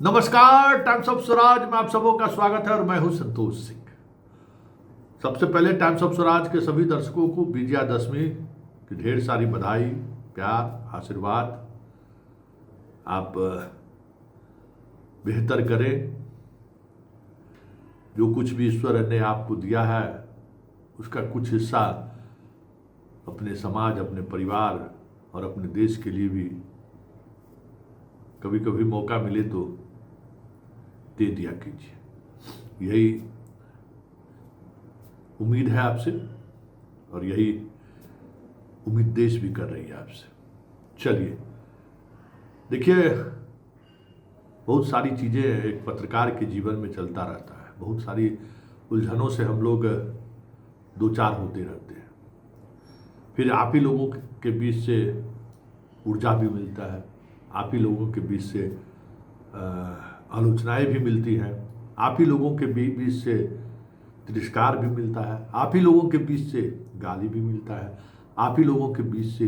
नमस्कार, times of Swaraj में आप सबों का स्वागत है और मैं हूं संतोष सिंह। सबसे पहले टाइम्स ऑफ स्वराज के सभी दर्शकों को विजयादशमी की ढेर सारी बधाई, प्यार, आशीर्वाद। आप बेहतर करें। जो कुछ भी ईश्वर ने आपको दिया है उसका कुछ हिस्सा अपने समाज, अपने परिवार और अपने देश के लिए भी कभी कभी मौका मिले तो दे दिया कीजिए। यही उम्मीद है आपसे और यही उम्मीद देश भी कर रही है आपसे। चलिए, देखिए, बहुत सारी चीज़ें एक पत्रकार के जीवन में चलता रहता है। बहुत सारी उलझनों से हम लोग दो चार होते रहते हैं। फिर आप ही लोगों के बीच से ऊर्जा भी मिलता है, आप ही लोगों के बीच से आलोचनाएं भी मिलती हैं, आप ही लोगों के बीच से तिरस्कार भी मिलता है, आप ही लोगों के बीच से गाली भी मिलता है, आप ही लोगों के बीच से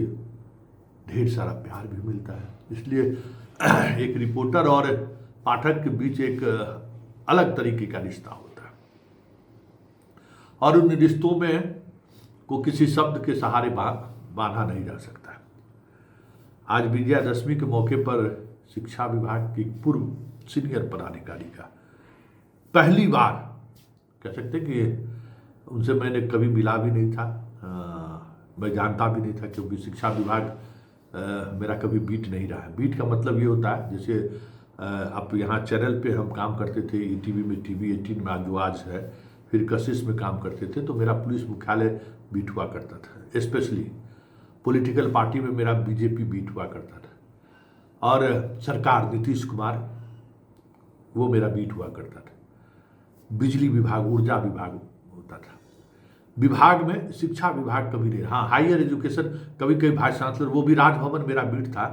ढेर सारा प्यार भी मिलता है। इसलिए एक रिपोर्टर और पाठक के बीच एक अलग तरीके का रिश्ता होता है और उन रिश्तों में को किसी शब्द के सहारे बांधा नहीं जा सकता। आज विजयादशमी के मौके पर शिक्षा विभाग की पूर्व सीनियर पदाधिकारी का पहली बार कह सकते कि उनसे मैंने कभी मिला भी नहीं था, मैं जानता भी नहीं था, क्योंकि शिक्षा विभाग मेरा कभी बीट नहीं रहा है। बीट का मतलब ये होता है, जैसे आप यहाँ चैनल पे हम काम करते थे, ईटीवी में, टीवी 18 में जो आज है, फिर कशिश में काम करते थे, तो मेरा पुलिस मुख्यालय बीट हुआ करता था। स्पेशली पॉलिटिकल पार्टी में मेरा बीजेपी बीट हुआ करता था और सरकार नीतीश कुमार, वो मेरा बीट हुआ करता था। बिजली विभाग, ऊर्जा विभाग होता था। विभाग में शिक्षा विभाग कभी नहीं। हाँ, हायर एजुकेशन कभी कभी वाइस चांसलर, वो भी राजभवन मेरा बीट था,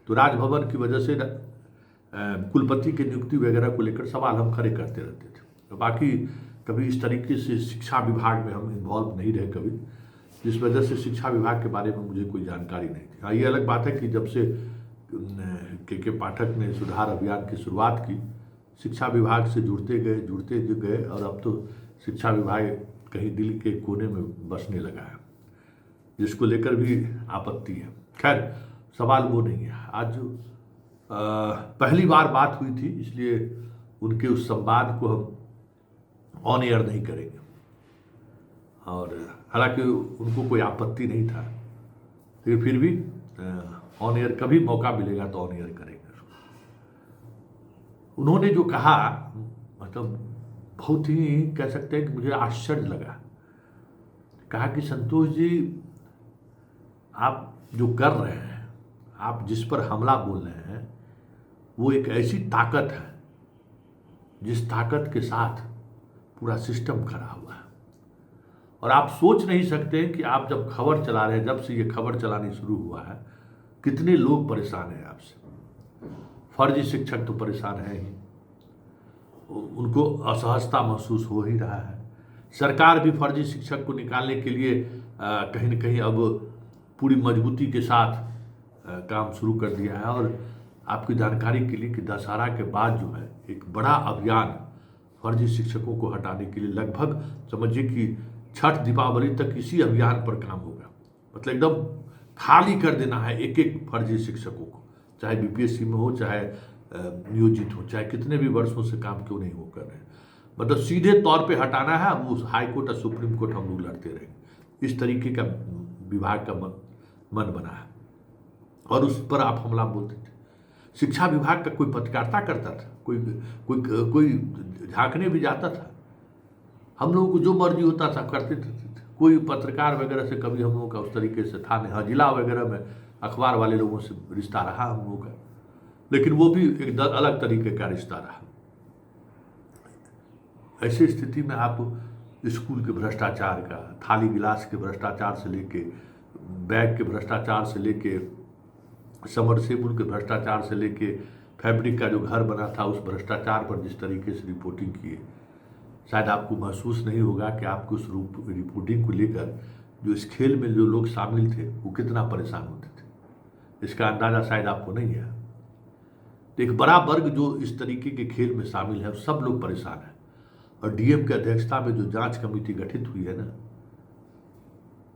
तो राजभवन की वजह से कुलपति की नियुक्ति वगैरह को लेकर सवाल हम खड़े करते रहते थे। तो बाकी कभी इस तरीके से शिक्षा विभाग में हम इन्वॉल्व नहीं रहे कभी, जिस वजह से शिक्षा विभाग के बारे में मुझे कोई जानकारी नहीं थी। हाँ, ये अलग बात है कि जब से के पाठक ने सुधार अभियान की शुरुआत की, शिक्षा विभाग से जुड़ते गए और अब तो शिक्षा विभाग कहीं दिल के कोने में बसने लगा है, जिसको लेकर भी आपत्ति है। खैर, सवाल वो नहीं है। आज पहली बार बात हुई थी, इसलिए उनके उस संवाद को हम ऑन एयर नहीं करेंगे, और हालांकि उनको कोई आपत्ति नहीं था, लेकिन फिर भी ऑन एयर कभी मौका मिलेगा तो ऑन एयर करेंगे। उन्होंने जो कहा, मतलब बहुत ही कह सकते हैं कि मुझे आश्चर्य लगा। कहा कि संतोष जी, आप जो कर रहे हैं, आप जिस पर हमला बोल रहे हैं, वो एक ऐसी ताकत है जिस ताकत के साथ पूरा सिस्टम खड़ा हुआ है, और आप सोच नहीं सकते कि आप जब खबर चला रहे हैं, जब से ये खबर चलानी शुरू हुआ है, कितने लोग परेशान हैं आपसे। फर्जी शिक्षक तो परेशान है ही, उनको असहजता महसूस हो ही रहा है। सरकार भी फर्जी शिक्षक को निकालने के लिए कहीं न कहीं अब पूरी मजबूती के साथ काम शुरू कर दिया है। और आपकी जानकारी के लिए कि दशहरा के बाद जो है एक बड़ा अभियान फर्जी शिक्षकों को हटाने के लिए, लगभग समझिए कि छठ दीपावली तक इसी अभियान पर काम होगा। मतलब एकदम खाली कर देना है एक एक फर्जी शिक्षकों को, चाहे बीपीएससी में हो, चाहे नियोजित हो, चाहे कितने भी वर्षों से काम क्यों नहीं वो कर रहे हैं, मतलब सीधे तौर पे हटाना है। अब उस हाई कोर्ट और सुप्रीम कोर्ट हम लोग लड़ते रहेंगे। इस तरीके का विभाग का मन बना है, और उस पर आप हमला बोलते थे। शिक्षा विभाग का कोई पत्रकारिता करता था, कोई झांकने भी जाता था, हम लोगों को जो मर्जी होता था करते थे। कोई पत्रकार वगैरह से कभी हम लोगों का उस तरीके से था नहीं। हाँ, जिला वगैरह में अखबार वाले लोगों से रिश्ता रहा हम लोगों का, लेकिन वो भी एक अलग तरीके का रिश्ता रहा। ऐसी स्थिति में आप स्कूल के भ्रष्टाचार का, थाली गिलास के भ्रष्टाचार से लेके, बैग के भ्रष्टाचार से लेके, समरसेबुल के भ्रष्टाचार से लेके, फैब्रिक का जो घर बना था उस भ्रष्टाचार पर जिस तरीके से रिपोर्टिंग की है, शायद आपको महसूस नहीं होगा कि आपको उस रिपोर्टिंग को लेकर जो इस खेल में जो लोग शामिल थे वो कितना परेशान होते थे। इसका अंदाज़ा शायद आपको नहीं है। तो एक बड़ा वर्ग जो इस तरीके के खेल में शामिल है, सब लोग परेशान हैं। और डीएम की अध्यक्षता में जो जांच कमेटी गठित हुई है ना,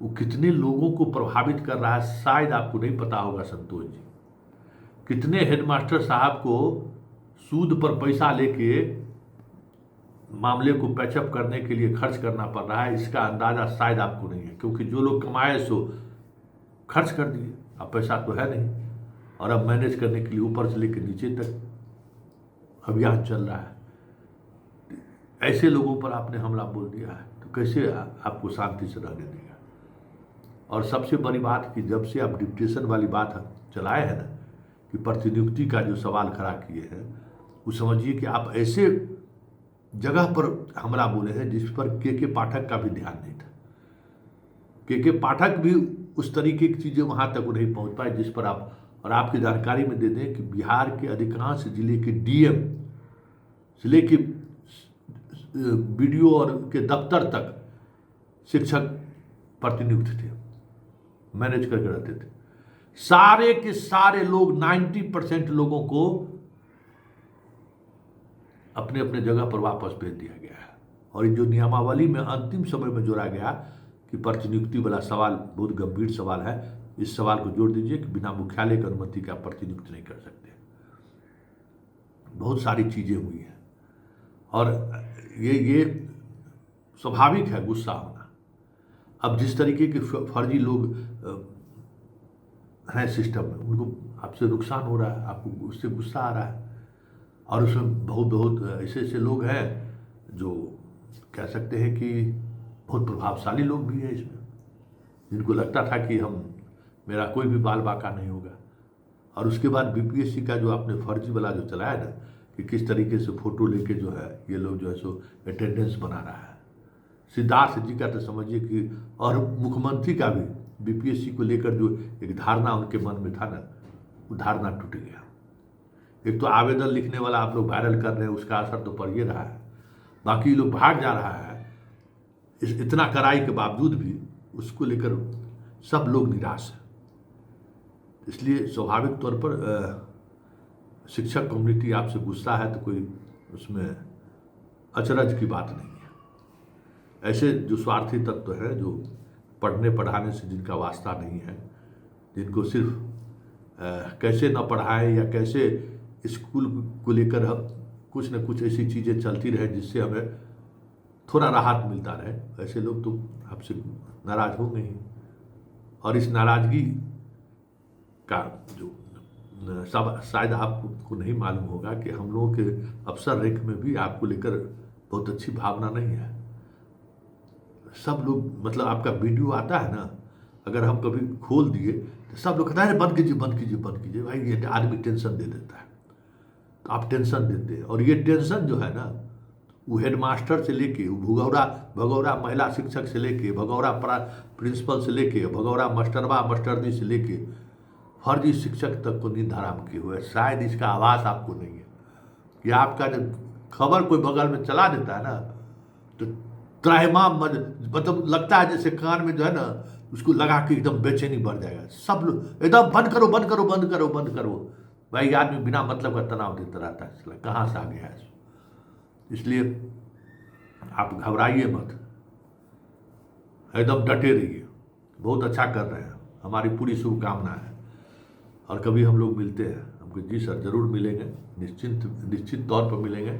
वो कितने लोगों को प्रभावित कर रहा है शायद आपको नहीं पता होगा संतोष जी। कितने हेडमास्टर साहब को सूद पर पैसा लेके मामले को पैचअप करने के लिए खर्च करना पड़ रहा है, इसका अंदाजा शायद आपको नहीं है। क्योंकि जो लोग कमाए सो खर्च कर दिए, अब पैसा तो है नहीं, और अब मैनेज करने के लिए ऊपर से लेकर नीचे तक अभियान चल रहा है। ऐसे लोगों पर आपने हमला बोल दिया है, तो कैसे आपको शांति से रहने देगा। और सबसे बड़ी बात कि जब से आप डिप्टेशन वाली बात चलाए हैं ना, कि प्रतिनियुक्ति का जो सवाल खड़ा किए हैं, वो समझिए कि आप ऐसे जगह पर हमला बोले हैं जिस पर के पाठक का भी ध्यान नहीं था। के पाठक भी उस तरीके की चीज़ें वहाँ तक नहीं पहुँच पाए जिस पर आप, और आपकी जानकारी में दे दें कि बिहार के अधिकांश जिले के डीएम से लेके बीडीओ और के दफ्तर तक शिक्षक प्रतिनियुक्त थे, मैनेज करके रहते थे। सारे के सारे लोग 90% लोगों को अपने अपने जगह पर वापस भेज दिया गया है। और जो नियमावली में अंतिम समय में जोड़ा गया कि प्रतिनियुक्ति वाला सवाल बहुत गंभीर सवाल है, इस सवाल को जोड़ दीजिए कि बिना मुख्यालय की अनुमति का प्रतिनियुक्त नहीं कर सकते। बहुत सारी चीजें हुई हैं, और ये स्वाभाविक है गुस्सा होना। अब जिस तरीके के फर्जी लोग हैं सिस्टम में, उनको आपसे नुकसान हो रहा है, आपको उससे गुस्सा आ रहा है। और उसमें बहुत ऐसे ऐसे लोग हैं जो कह सकते हैं कि बहुत प्रभावशाली लोग भी हैं इसमें, जिनको लगता था कि मेरा कोई भी बाल बाका नहीं होगा। और उसके बाद बीपीएससी का जो आपने फर्जी वाला जो चलाया ना, कि किस तरीके से फोटो लेके जो है ये लोग जो है सो अटेंडेंस बना रहा है। सिद्धार्थ जी का तो समझिए कि, और मुख्यमंत्री का भी बीपीएससी को लेकर जो एक धारणा उनके मन में था ना, वो धारणा टूट गया। एक तो आवेदन लिखने वाला आप लोग वायरल कर रहे हैं, उसका असर तो पड़ ही रहा है। बाकी लोग भाग जा रहा है, इतना कड़ाई के बावजूद भी उसको लेकर सब लोग निराश हैं। इसलिए स्वाभाविक तौर पर शिक्षक कम्युनिटी आपसे गुस्सा है, तो कोई उसमें अचरज की बात नहीं है। ऐसे जो स्वार्थी तत्व हैं, जो पढ़ने पढ़ाने से जिनका वास्ता नहीं है, जिनको सिर्फ कैसे न पढ़ाएं या कैसे स्कूल को लेकर कुछ न कुछ ऐसी चीज़ें चलती रहे जिससे हमें थोड़ा राहत मिलता रहे, ऐसे लोग तो आपसे नाराज होंगे ही। और इस नाराज़गी का जो सब शायद आपको नहीं मालूम होगा कि हम लोगों के अफसर रैंक में भी आपको लेकर बहुत अच्छी भावना नहीं है। सब लोग, मतलब आपका वीडियो आता है ना, अगर हम कभी खोल दिए तो सब लोग कहते हैं बंद कीजिए बंद कीजिए बंद कीजिए। भाई ये आदमी टेंशन दे देता है, तो आप टेंशन देते हैं। और ये टेंशन जो है ना, वो हेडमास्टर से लेके, वो भगौरा महिला शिक्षक से लेके, भगौरा प्रिंसिपल से लेके, भगौरा मास्टरबा मास्टरनी से लेके फर्जी शिक्षक तक को नींद हराम किए हुए। शायद इसका आवाज़ आपको नहीं है कि आपका जब खबर कोई बगल में चला देता है ना, तो त्राहिमाम मतलब लगता है जैसे कान में जो है ना, उसको लगा के एकदम बेचैनी बढ़ जाएगा। सब लोग एकदम बंद करो बंद करो बंद करो बंद करो। भाई आदमी बिना मतलब का तनाव देता रहता है, कहाँ से आ गया है। इसलिए आप घबराइए मत, एकदम डटे रहिए। बहुत अच्छा कर रहे हैं, हमारी पूरी शुभकामना है। और कभी हम लोग मिलते हैं, हमको जी सर जरूर मिलेंगे, निश्चित तौर पर मिलेंगे।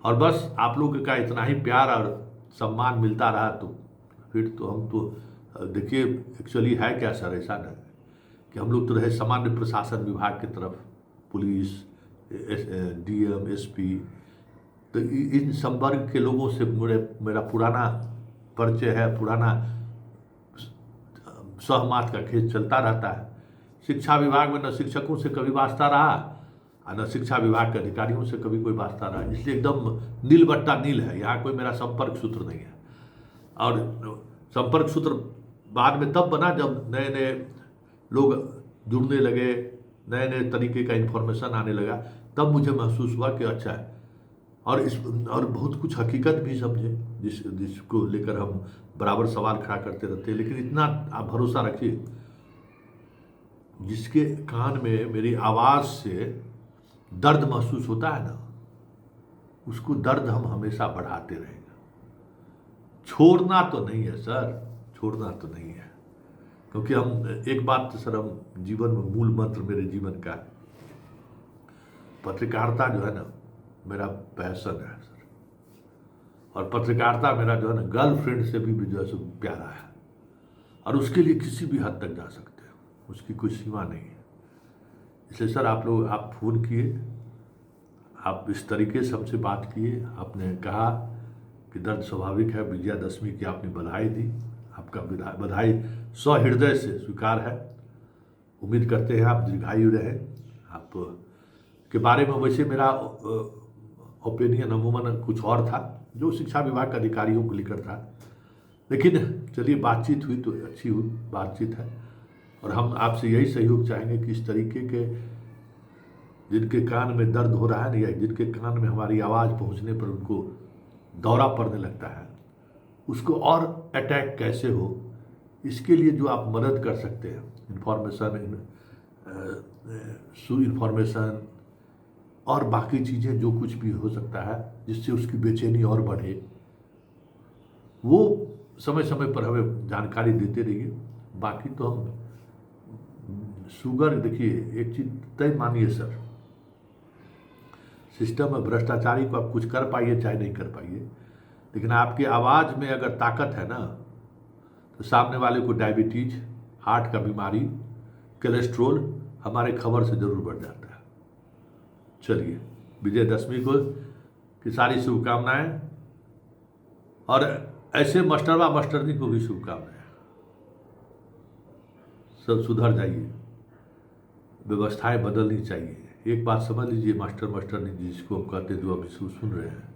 और बस आप लोगों का इतना ही प्यार और सम्मान मिलता रहा तो फिर तो हम तो देखिए, एक्चुअली है क्या सर, ऐसा नहीं कि हम लोग तो रहे सामान्य प्रशासन विभाग की तरफ, पुलिस, डीएम, एसपी, तो इन संवर्ग के लोगों से मेरा पुराना परिचय है, पुराना सहमात का खेत चलता रहता है। शिक्षा विभाग में न शिक्षकों से कभी वास्ता रहा और न शिक्षा विभाग के अधिकारियों से कभी कोई वास्ता रहा, इसलिए एकदम नील बट्टा नील है। यहाँ कोई मेरा संपर्क सूत्र नहीं है। और संपर्क सूत्र बाद में तब बना जब नए नए लोग जुड़ने लगे, नए नए तरीके का इन्फॉर्मेशन आने लगा, तब मुझे महसूस हुआ कि अच्छा है। और बहुत कुछ हकीकत भी समझे जिसको लेकर हम बराबर सवाल खड़ा करते रहते हैं। लेकिन इतना आप भरोसा रखिए, जिसके कान में मेरी आवाज़ से दर्द महसूस होता है ना, उसको दर्द हम हमेशा बढ़ाते रहेंगे। छोड़ना तो नहीं है सर, छोड़ना तो नहीं है, क्योंकि हम एक बात तो सर, हम जीवन में मूल मंत्र मेरे जीवन का पत्रकारिता जो है ना मेरा पैशन है सर, और पत्रकारिता मेरा जो है ना गर्लफ्रेंड से भी जो है सो प्यारा है, और उसके लिए किसी भी हद तक जा सकते हैं, उसकी कोई सीमा नहीं है। इसलिए सर आप फ़ोन किए, आप इस तरीके से हमसे बात किए, आपने कहा कि दर्द स्वाभाविक है, विजयादशमी की आपने बधाई दी, आपका बधाई सहृदय से स्वीकार है। उम्मीद करते हैं आप दीर्घायु रहें। आप के बारे में वैसे मेरा ओपिनियन अमूमन कुछ और था, जो शिक्षा विभाग के अधिकारियों को लेकर था, लेकिन चलिए बातचीत हुई तो अच्छी हुई बातचीत है, और हम आपसे यही सहयोग चाहेंगे कि इस तरीके के जिनके कान में दर्द हो रहा है ना, या जिनके कान में हमारी आवाज़ पहुंचने पर उनको दौरा पड़ने लगता है, उसको और अटैक कैसे हो, इसके लिए जो आप मदद कर सकते हैं, इन्फॉर्मेशन और बाकी चीज़ें जो कुछ भी हो सकता है जिससे उसकी बेचैनी और बढ़े, वो समय समय पर हमें जानकारी देते रहिए। बाकी तो हम शुगर, देखिए एक चीज़ तय मानिए सर, सिस्टम में भ्रष्टाचारी को आप कुछ कर पाइए चाहे नहीं कर पाइए, लेकिन आपकी आवाज़ में अगर ताकत है ना, तो सामने वाले को डायबिटीज, हार्ट का बीमारी, कोलेस्ट्रोल हमारे खबर से ज़रूर बढ़ जाता है। चलिए, विजयदशमी को की सारी शुभकामनाएं, और ऐसे मास्टरवा मास्टरनी को भी शुभकामनाएं। सब सुधर जाइए, व्यवस्थाएं बदलनी चाहिए। एक बात समझ लीजिए, मास्टर मास्टरनी जिसको हम कहते हैं, जो अभी सुन रहे हैं,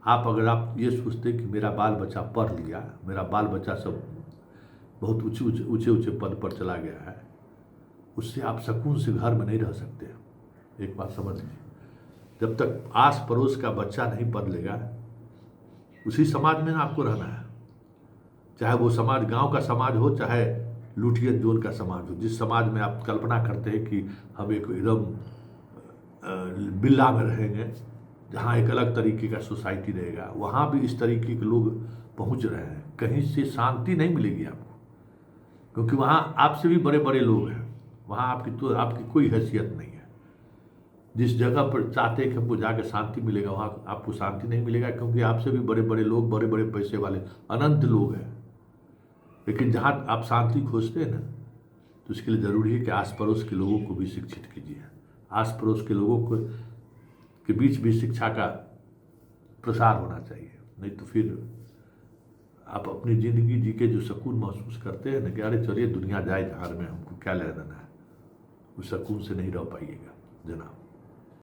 अगर आप ये सोचते कि मेरा बाल बच्चा पढ़ लिया, मेरा बाल बच्चा सब बहुत ऊंचे पद पर चला गया है, उससे आप सुकून से घर में नहीं रह सकते। एक बात समझ लीजिए, जब तक आस पड़ोस का बच्चा नहीं पढ़ लेगा, उसी समाज में आपको रहना है, चाहे वो समाज गांव का समाज हो, चाहे लुटियन जोन का समाज हो। जिस समाज में आप कल्पना करते हैं कि हम एक एकदम बिल्ला में रहेंगे, जहाँ एक अलग तरीके का सोसाइटी रहेगा, वहाँ भी इस तरीके के लोग पहुँच रहे हैं। कहीं से शांति नहीं मिलेगी आपको, क्योंकि वहाँ आपसे भी बड़े बड़े लोग हैं, वहाँ आपकी कोई हैसियत नहीं है। जिस जगह पर चाहते हैं कि हमको जाकर शांति मिलेगा, वहाँ आपको शांति नहीं मिलेगा, क्योंकि आपसे भी बड़े बड़े लोग, बड़े बड़े पैसे वाले अनंत लोग हैं। लेकिन जहाँ आप शांति खोजते हैं ना, तो इसके लिए ज़रूरी है कि आस पड़ोस के लोगों को भी शिक्षित कीजिए। आस पड़ोस के लोगों को के बीच भी शिक्षा का प्रसार होना चाहिए, नहीं तो फिर आप अपनी ज़िंदगी जी के जो सुकून महसूस करते हैं ना, कि अरे चलिए दुनिया जाए जहाँ में, हमको क्या लेना है, उस सुकून से नहीं रह पाइएगा जनाब।